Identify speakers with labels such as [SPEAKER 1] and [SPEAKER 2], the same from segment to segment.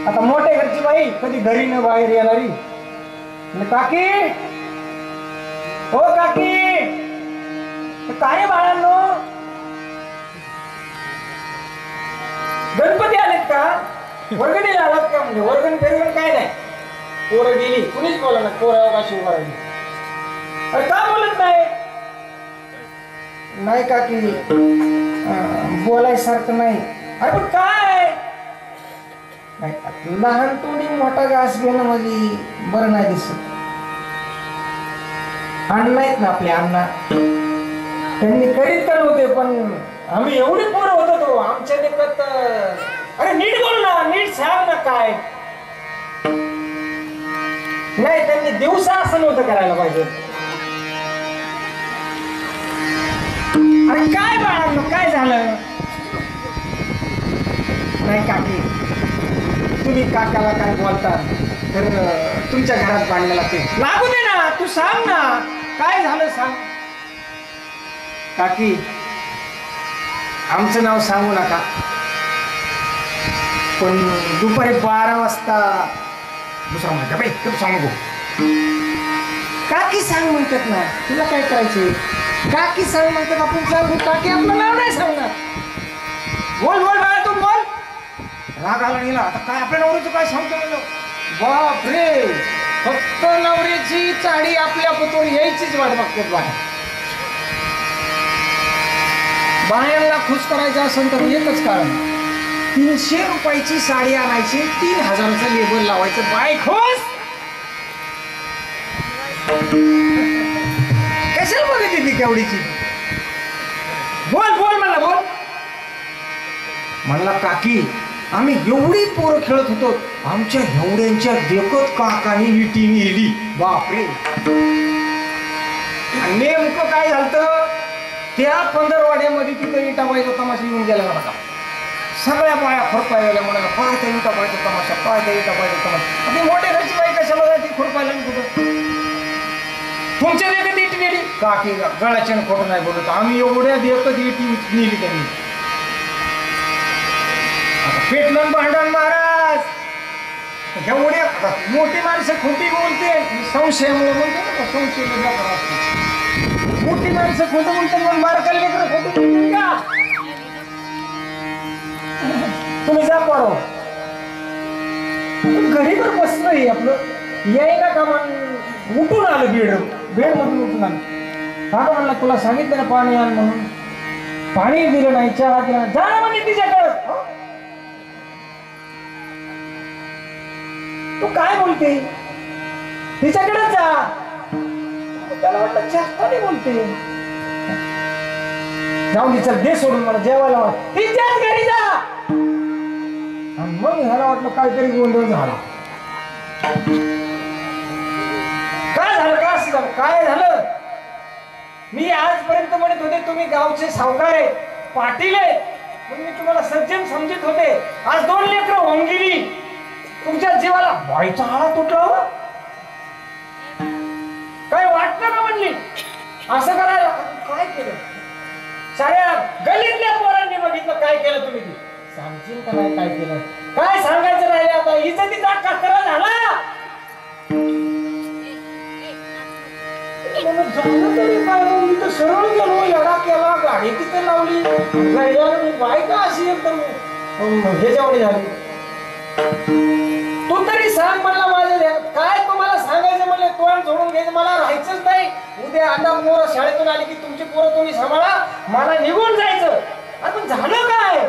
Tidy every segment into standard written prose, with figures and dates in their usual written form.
[SPEAKER 1] आता मोठ्या घरची बाई कधी घरी न बाहेर येणारी, काकी हो काकी, काय बाळांनो गणपती आलेत का, वर्गणीला आलात का, म्हणजे वर्गण फेरवण काय नाही, पोरं गेली कुणीच बोला ना, पोरं काशी उभा राहिली, अरे का बोलत नाही, नाही काकी बोलायसारखं नाही, अरे पण काय लहान तोंडी मोठा घास घेणं म्हणजे बरं नाही दिसत. अण्णा आहेत ना आपले अण्णा, त्यांनी करीत तर नव्हते, पण आम्ही एवढी पोरं होतो तो आमच्या देखत, अरे नीट बोल ना, नीट सांग ना काय नाही, त्यांनी दिवसा असं नव्हतं करायला पाहिजे. अरे काय बाळांनो काय झालं, नाही काकी तुम्ही काकाला काय बोलता तर तुमच्या घरात भांडणं लागते, लागू दे ना, तू सांग ना काय झालं सांग. काकी आमचं नाव सांगू नका, पण दुपारी 12 वाजता दुसरा म्हणता बाई तू सांगू, काकी सांग म्हणतात ना, तुला काय करायचे, काकी सांग म्हणतात आपण सांगू, काकी आपलं नाव नाही सांगणार, बोल बोल बाळा तू बोल, राग आला गेला आता काय आपल्या नवरीचं काय सांगतो म्हणलं, बाप रे फक्त नवरीची चाडी आपल्या पुतून यायचीच वाट बघतात बाहेर, बायांना खुश करायचं असेल तर एकच कारण, 300 रुपयाची साडी आणायची, 3000चं लेबल लावायचं, बाय खुश कशाला बघितली ती केवढीची, बोल बोल म्हणला बोल म्हणला, काकी आम्ही एवढी पोरं खेळत होतो, आमच्या एवढ्यांच्या देखत काकाने विटी नेली, बापरे. नेमकं काय झालं त्या 15 वाड्यामध्ये तिथं विटाबाईचा तमाशा येऊन गेला बघा, सगळ्या बाया खुरपाय गेल्या म्हणाला, काय त्या विटाबाईचा तमाशा, काय त्या विटाबाईचा तमाशा, ती मोठ्या घरची बाई कशाला जायची खुरपायला कुठं, तुमच्या देखत इटी नेली, काकी गळाच्यानं खोटं नाही बोलत, आम्ही एवढ्या देखत इटी नेली त्यांनी, पेटलं भांडण महाराज, एवढ्या मोठी माणसं खोटी बोलते, संशयामुळे बोलते ना, संशय मोठी माणसं खोटं बोलते म्हणून मारकाला लेकरं खोटं बोलते का, तुम्ही जा पारो घरीवर बसलंय आपलं यायला का मग उठून आलं, बेड मधून उठून आलं, हा म्हणला तुला सांगितलं ना पाणी आण म्हणून, पाणी दिलं नाही, चहा दिला नाही, जा म्हणजे तिच्याकडं, तू काय बोलते तिच्याकडे जा, त्याला वाटलं चेष्टाने बोलते, जाऊन दे चल दे सोडून मला जेवायला, तिच्याच घरी जा, आणि मग ह्याला वाटलं काहीतरी गोंधळ झाला, काय झालं का असं झालं, काय झालं, मी आजपर्यंत म्हणत होते तुम्ही गावचे सावकार आहे, पाटील आहे, पण मी तुम्हाला सज्जन समजत होते, आज 2 लेकरं होऊन गेली, तुमच्या जीवाला बाईचा आळा तुटला, काय वाटलं का म्हणली असं करायला, काय केलं, साऱ्या गल्लीतल्या पोरांनी बघितलं काय केलं तुम्ही, ती सांगशील का नाही काय केलं, काय सांगायचं राहिले, आता इज्जतीचा कचरा झाला, झालं तरी काय, मी तर सरळ गेलो, एवढा केला, गाडी तिथे लावली, बाई का अशी एकदम ह्याच्यावडी झाली, तू तरी सांग म्हणला, माझ्या काय तुम्हाला सांगायचं म्हणले, तोंड सोडून घ्यायचं, मला राहायचंच नाही, उद्या आता पोरं शाळेतून आली की तुमची पोरं तुम्ही सांभाळा, मला निघून जायचं, आता झालं काय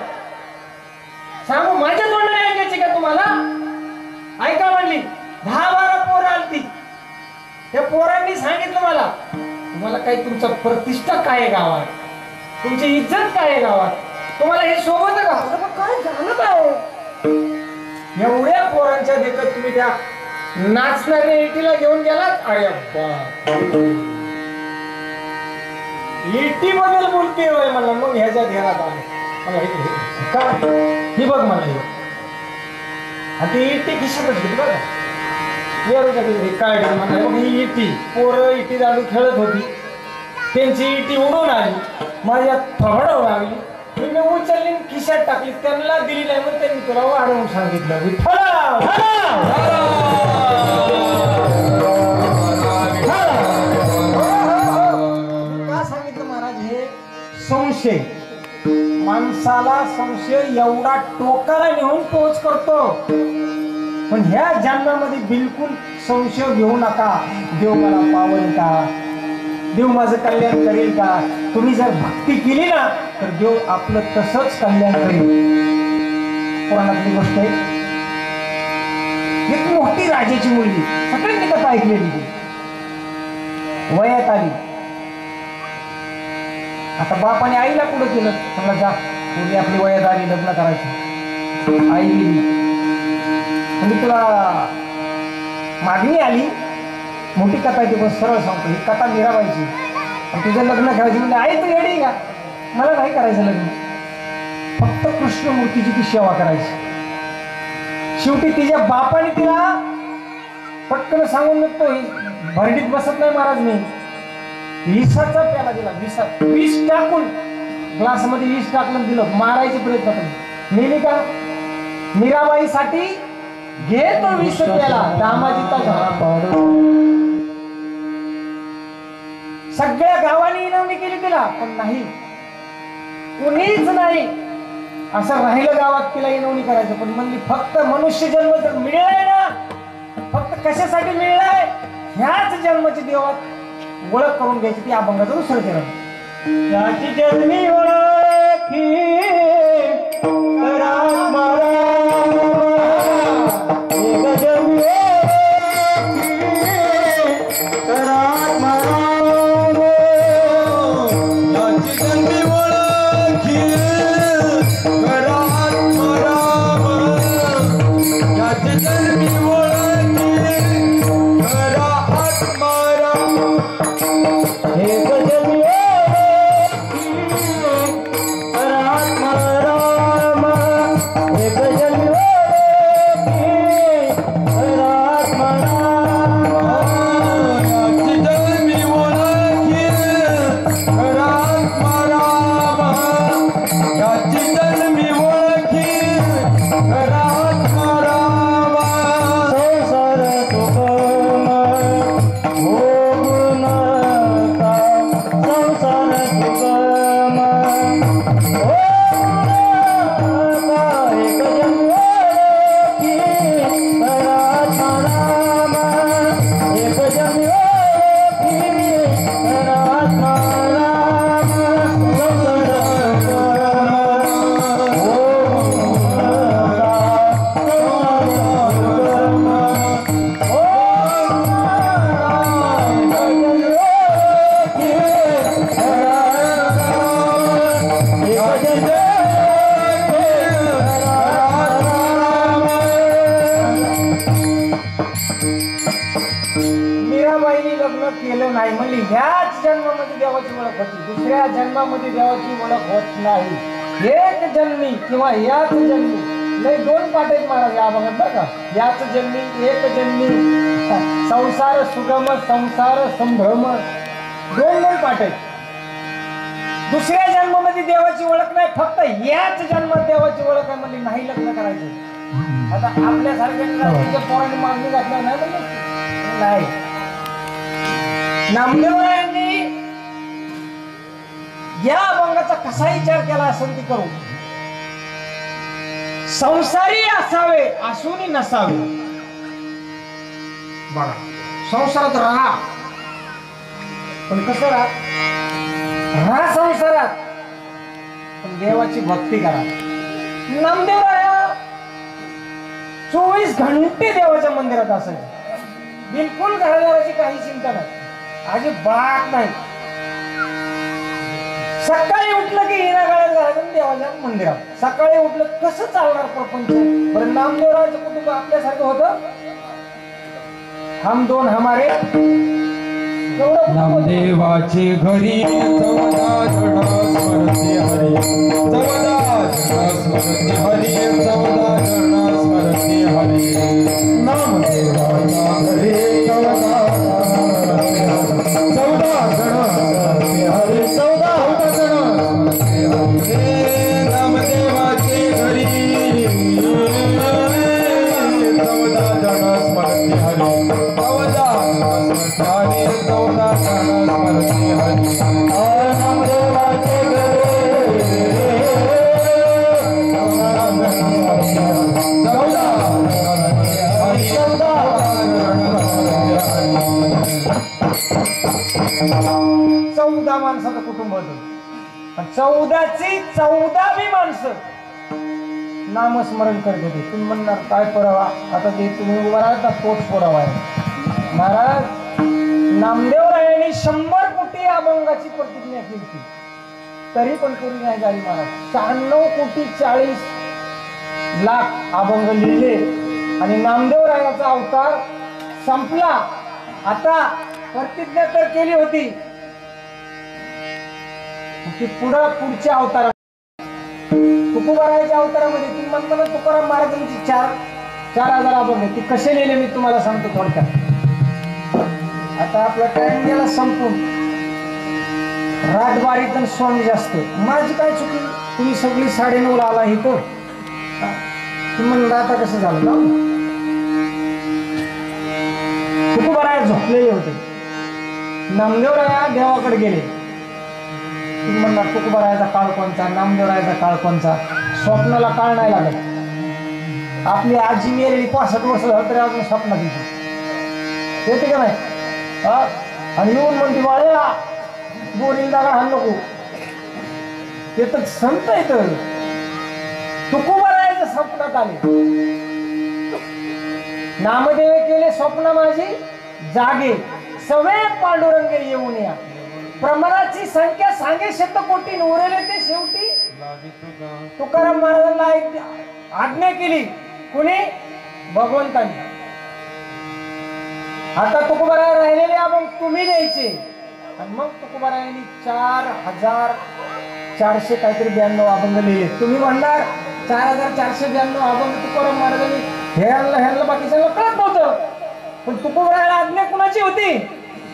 [SPEAKER 1] सांगू, माझ्या तोंडाने ऐकायची का तुम्हाला, ऐका म्हणली, 10-12 पोरं आलती, त्या पोरांनी सांगितलं मला, तुम्हाला काही तुमचा प्रतिष्ठा काय आहे गावात, तुमची इज्जत काय आहे गावात, तुम्हाला हे सोबत का, काय झालं काय, एवढ्या पोरांच्या देखत तुम्ही त्या नाचणाऱ्या इटीला घेऊन गेलात, अरे इटी बद्दल बोलते होय मला, मग ह्याच्या ध्यानात आलं मला, का ही बघ मला, आणि ती इटी खिशातच घेतली बघा, काय म्हणलं, मग ही इटी पोरं इटी दाडू खेळत होती, त्यांची इटी उडून आली, माझ्या थोडं लागली, मी उचलली खिशात टाकली, त्यांना दिली नाही मग त्यांनी तुला वाढवून सांगितलं विठ्ठला. का सांगितलं महाराज? हे संशय, माणसाला संशय एवढा टोकाला नेऊन पोच करतो. पण ह्या जन्मामध्ये बिलकुल संशय घेऊ नका. देव मला पावेल का? देव माझं कल्याण करेल का? तुम्ही जर भक्ती केली ना तर देव आपलं तसंच कल्याण करेल. पुराणातली गोष्ट आहे. एक मोठी राजाची मुलगी, सगळ्यांनी कथा ऐकलेली, वयात आली. आता बापाने आईला कुठं केलं? समजा जा मुलगी आपली वयात आली, लग्न करायचं. आई गेली म्हणजे तुला मागणी आली. मोठी कथा आहे ती, पण सरळ सांगतो, ही कथा मीराबाईची. आणि तुझं लग्न करायचं म्हणजे आई तू येडी का? मला नाही करायचं लग्न, फक्त कृष्णमूर्तीची ती सेवा करायची. शेवटी तिच्या बापाने तिला पटकन सांगून निघतो, भरडीत बसत नाही महाराज, मी विषाचा प्याला दिला. विष टाकून ग्लासमध्ये विष टाकून दिलं. मारायचे प्रयत्न केले. नेली का? मीराबाईसाठी घे तो विष प्याला. दामाजीचा झाला. सगळ्या गावाने इनामणी केली तिला, पण नाही, कोणीच नाही. असं राहिलं गावात तिला इनामणी करायचं. पण म्हणली फक्त मनुष्य जन्म जर मिळालाय ना, फक्त कशासाठी मिळालाय? ह्याच जन्माची देवात ओळख करून घ्यायची. ती अभंगाचं दुसरं चरण. याची जन्मी ओळखी केलं नाही म्हणली. ह्याच जन्मामध्ये देवाची ओळख होती, दुसऱ्या जन्मामध्ये देवाची ओळख होत नाही. एक जन्मी किंवा याच जन्मी, लय दोन पाठ आहेत महाराज या बघत बरं का. याच जन्मी, एक जन्मी, संसार सुगम, संसार संभ्रम, दोन दोन पाठ आहेत. दुसऱ्या जन्मामध्ये देवाची ओळख नाही, फक्त याच जन्मात देवाची ओळख आहे म्हणली. नाही लग्न करायचं. आता आपल्यासारख्या पोरांनी मागणी घातल्या नाही. नामदेवरायांनी या अभंगाचा कसा विचार केला असेल ती करू. संसारी असावे असूनही नसावे. बघा, संसारात राहा, पण कसं राहा संसारात, पण देवाची भक्ती करा. नामदेवराया 24 घंटे देवाच्या मंदिरात असायचे. बिलकुल घरादाराची काही चिंता नाही, अजिबात नाही. सकाळी उठलं की हिरा गाळ्यात घालायचं देवाच्या मंदिरात. सकाळी उठलं कसं चालणार प्रपंच? बरं, नामदेवरायाचं कुटुंब आपल्यासारखं होतं. हम दोन हमारे
[SPEAKER 2] नामदेवाची घरी चौदा जण स्मरती हरी, चौदा जण स्मरती हरी, चौदा जण स्मरती हरी. नामदेवाच्या घरी चौदा जण स्मरती हरी, चौदा जण स्मरती हरी.
[SPEAKER 1] 14 माणसाचं कुटुंब होतं. 14ची 14वी माणसं नामस्मरण करत होते. तुम्ही म्हणणार काय पुरावा? आता ते तुम्ही उभा राहता तोच पुरावा आहे. महाराज नामदेवरायांनी 100 कोटी अभंगाची प्रतिज्ञा केली होती, तरी पण पुरी नाही झाली महाराज. 96 कोटी 40 लाख अभंग लिहिले आणि नामदेवरायाचा अवतार संपला. आता प्रतिज्ञा तर केली होती की पुढच्या अवतारात तुकोबारायाच्या अवतारामध्ये ती म्हणतो तुकाराम महाराजांची 4,000 अभंग ती कसे लिहिले मी तुम्हाला सांगतो थोडक्यात. आता आपला टाइम गेला संपून. रातबारीत आणि स्वामी जास्त. माझी काय चुकी? तुम्ही सगळी 9:30 आला इथं. तुम्ही म्हणलं आता कसं झालं ना? तुकोबाराया झोपलेले होते. नामदेवराया देवाकडे गेले. तुम्ही म्हणणार तुकोबारायाचा काळ कोणचा, नामदेवरायाचा काळ कोणचा? स्वप्नाला काळ नाही लागत. आपली आजी मेलेली 65 वर्ष झालं तरी अजून स्वप्नात येते, येते का नाही? आणि येऊन म्हणते बाळ्या बोरील दागा हा नको. ते तर संत येत. तुकोबारायाच्या स्वप्नात आले. नामदेव केले स्वप्न माझी जागे, सवे पांडुरंगे येऊन या. प्रमाणाची संख्या सांगे शतकोटी, उरले ते शेवटी तुकाराम महाराजांना आज्ञा केली. कुणी? भगवंतांनी. आता तुकोबाराया राहिलेले अभंग तुम्ही द्यायचे. आणि मग तुकोबारायांनी 4,492 काहीतरी 92 अभंग लिहिले. तुम्ही म्हणणार 4,492 अभंग तुकाराम महाराजांनी ह्याला बाकीच्या कळत नव्हतं. पण तुकोबारायाला आज्ञा कुणाची होती?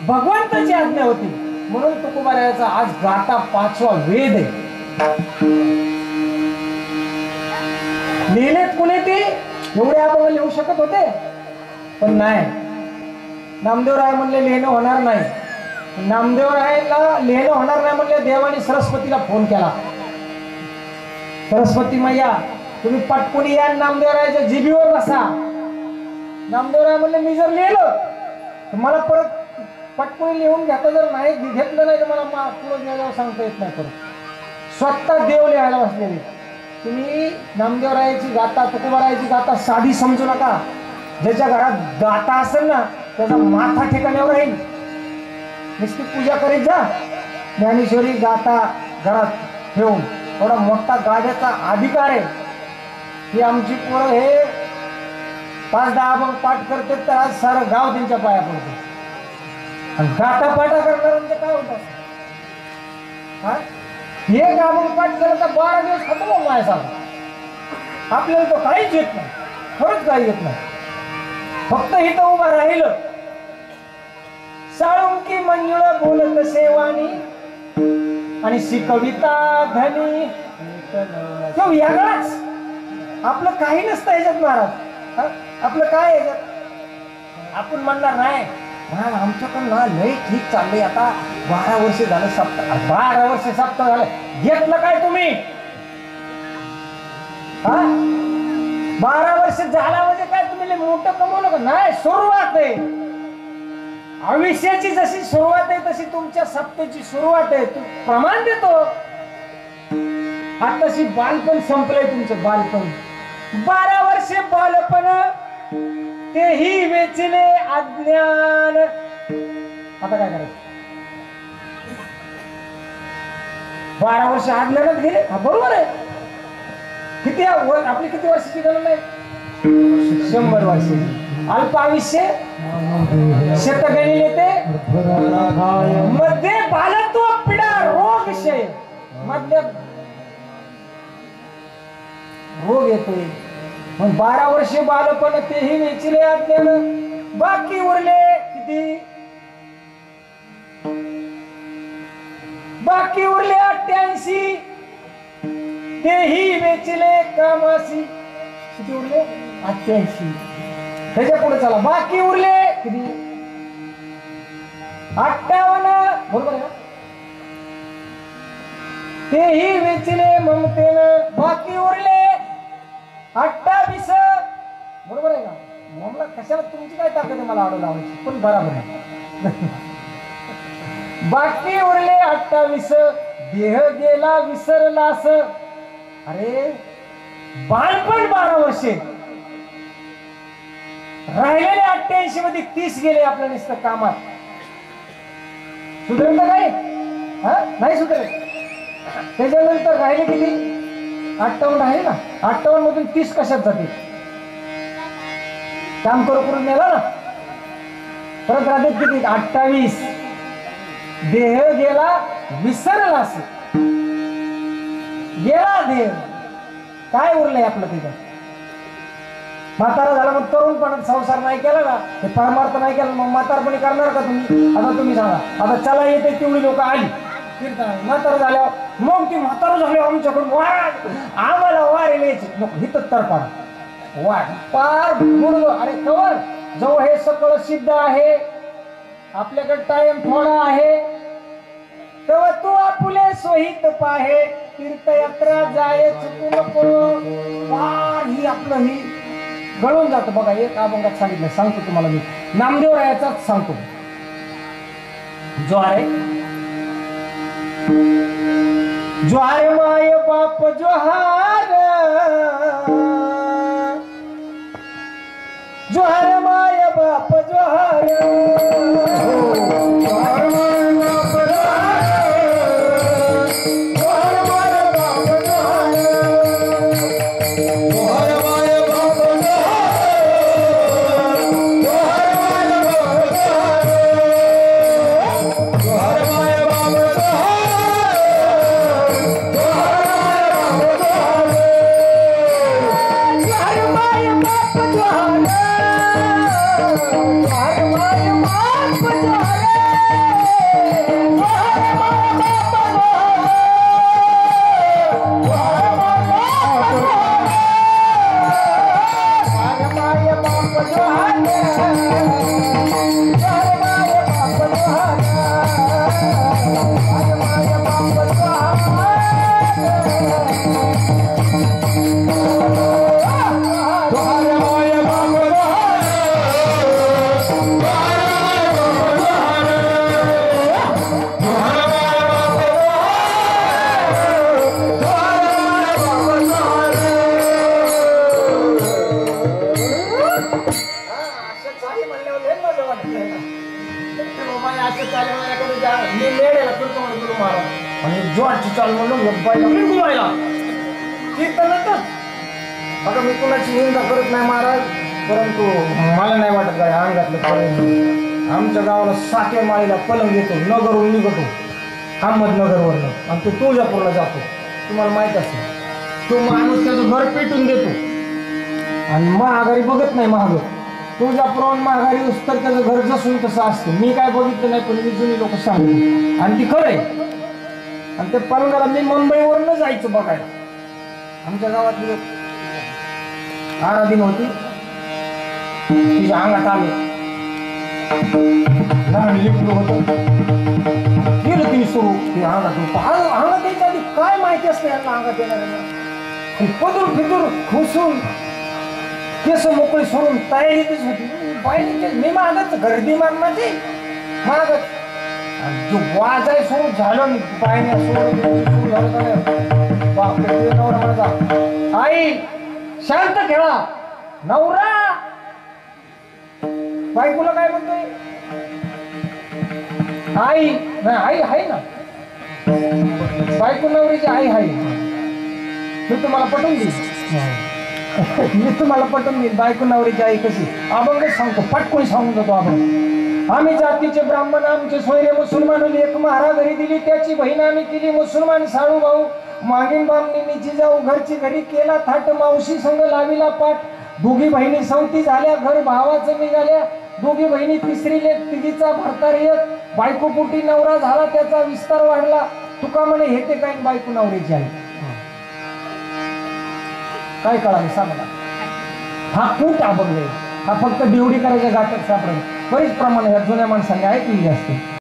[SPEAKER 1] भगवंताची आज्ञा होती. म्हणून तुकोबारायाचा आज गाता 5वा वेद आहे. लिहिलेत कुणी? ते एवढे अभंग लिहू शकत होते पण नाही. नामदेवराय म्हणले लिहिणं होणार नाही. नामदेवरायला लिहिणं होणार नाही म्हणले देवाने सरस्वतीला फोन केला. सरस्वती मैया तुम्ही पटकुनी या नामदेवरायाच्या जिभीवर बसा. नामदेवराय म्हणले मी जर लिहिलं तर मला परत पटकुनी लिहून घेता जर नाही घेतलं नाही तर मला पुढे गेल्यावर सांगता येत नाही. परत स्वतः देव लिहायला बसलेले. तुम्ही नामदेवरायाची गाथा तुकोबारायाची गाथा साधी समजू नका. ज्याच्या घरात गाथा असेल ना त्याचा माथा ठिकाण्यावर राहील. नुसती पूजा करीत जा. ज्ञानेश्वरी गाथा घरात ठेवून थोडा मोठा गाड्याचा अधिकार आहे की आमची पोरं हे 5-10 अभंग पाठ करते तर आज सारं गाव त्यांच्या पाया पडते. आणि गाथा पाठा करणाऱ्यांचं काय होतं? एक अभंग पाठ केलं तर 12 दिवस खतम होऊन माझ्यासारखा. आपल्याला तो काहीच येत नाही, खरंच काही येत नाही. फक्त इथं उभा राहिलं. साळुंकी मंजुळ बोलत सेवानी आणि शी कविता धनी तो वेगळाच. आपलं काही नसतं याच्यात महाराज. आपलं काय याच्यात? आपण म्हणणार नाही महाराज आमच्याकडून ना लय ठीक चाललंय. आता 12 वर्ष झालं सप्ताह, 12 वर्ष सप्ताह झालं. घेतलं काय तुम्ही? 12 वर्ष झाला म्हणजे काय तुम्ही मोठं कमवलं का? नाही, सुरुवात आहे. आयुष्याची जशी सुरुवात आहे तशी तुमच्या सप्तेची सुरुवात आहे. तू प्रमाण देतो. आताशी बालपण संपलंय तुमचं. बालपण 12 वर्ष बालपण तेही वेचले अज्ञान. आता काय करायचं? 12 वर्ष अज्ञानात गेले. बरोबर आहे. किती आपली किती वर्षाची गणना आहे? 100 वर्षाची. अल्पायुष्य शतगणी येते मध्ये बालत्व पीडा रोग क्षय मधल्या रोग येतोय. मग 12 वर्षे बालपण तेही वेचले अज्ञान. बाकी उरले किती? बाकी उरले 88 तेही वेचले कामासी. किती उरले? 88. त्याच्या पुढे चला. बाकी उरले किती? 58. बरोबर आहे ना? तेही वेचले ममतेनं. बाकी उरले 28. बरोबर आहे ना? मला कशाला तुमची काय ताकद आहे मला आडू लावायची? पण बरोबर आहे. बाकी उरले 28, देह गेला विसरलास. अरे बालपण 12 वर्षे, राहिलेले 88 मध्ये 30 गेले आपल्या नुसतं कामात. सुधरलं काय? नाही सुधरलं. त्याच्यानंतर राहिले किती? 58 आहे ना. 58 मधून 30 कशात जाते? काम करून नेला ना. परत राहते किती? 28. देह गेला विसरलास. गेला देह, काय उरलंय आपलं तिथं? म्हातारा झाला मग तरुणपणात संसार नाही केला ना, ते परमार्थ नाही केला, मग म्हातारपणी करणार का तुम्ही? आता तुम्ही सांगा. आता चला येते तेवढी लोक आली कीर्तन, म्हातारा झाल्यावर मग ती म्हातारा झाल्यावर आमच्याकडून वाढ, आम्हाला वारेल यायची नको, हित तरपाड वाढ पार गुड. अरे कवर जवळ हे सगळं सिद्ध आहे, आपल्याकडे टाइम थोडा आहे, तेव्हा तू आपुले सोहित पाहे, तीर्थयात्रा जाय चुकू नको. पार ही आपलं ही गळून जातं बघा. एक अभंगात सांगितलं, सांगतो तुम्हाला मी, नामदेव रायाचाच सांगतो. ज्वार ज्वार माय बाप ज्वार, ज्वार माय बाप ज्वार, ज्वार माय बाप बघा. मी कुणाची निंदा करत नाही महाराज, परंतु मला नाही वाटत काय अंगातलं पलंग. आमच्या गावाला 7व्या माळीला पलंग येतो, नगरहून निघतो अहमदनगरवरनं, आणि तो तुळजापूरला जातो. तुम्हाला माहित असेल, तो माणूस त्याचं घर पेटून देतो आणि महागारी बघत नाही. महाग तुळजापुराहून महागारी तर त्याचं घर जसून तसं असतं. मी काय बघितलं नाही, पण मी जुनी लोक सांगतो आणि ती खरंय. आणि त्या पलंगाला मी मुंबईवरनं जायचं बघायला. आमच्या गावातली आराधीन होती, तिच्या अंगात आले, लहान लिपलं होतं, गेलं तिने सुरू ते अंगात यायच्या आधी काय माहिती असते यांना अंगात येणार. पदूर फिदूर खुसून केस मोकळी सोडून तयारीतच होती. बाई मी मागच गर्दी मागण्याची मागच जो वाजाय सुरू झालं, बाईने सुरू झालं. आई शांत खेळा. नवरा बायकोला काय म्हणतोय? आई नाही, आई आहे ना, बायको नवरीची आई आहे. मी तुम्हाला पटवून देईन, मी तुम्हाला पटवून देईन बायको नवरीची आई कशी. अभंग सांगतो, पटकून सांगून जातो अभंग. आम्ही जातीचे ब्राह्मण, आमचे सोयरे मुसलमान, एक महारा घरी दिली, त्याची बहीण आम्ही केली मुसलमान. साळू भाऊ मागीन बामणीची जाऊ, घरची घरी केला थाट, मावशी संग लाविला पाठ. दोघी बहिणी 34 झाल्या, घर भावाचं निघाल्या. दोघी बहिणी 3री लेख, तिघीचा भरतार एक. बायको पोटी नवरा झाला, त्याचा विस्तार वाढला. तुका म्हणे हे ते काय बायको नवरीची आहे. काय कळालं सांगा. हा खूप अभंग आहे. हा फक्त देवडी करायच्या गाठात सापडेल. बरीच प्रमाणे जुन्या माणसांनी ऐकलेली असते.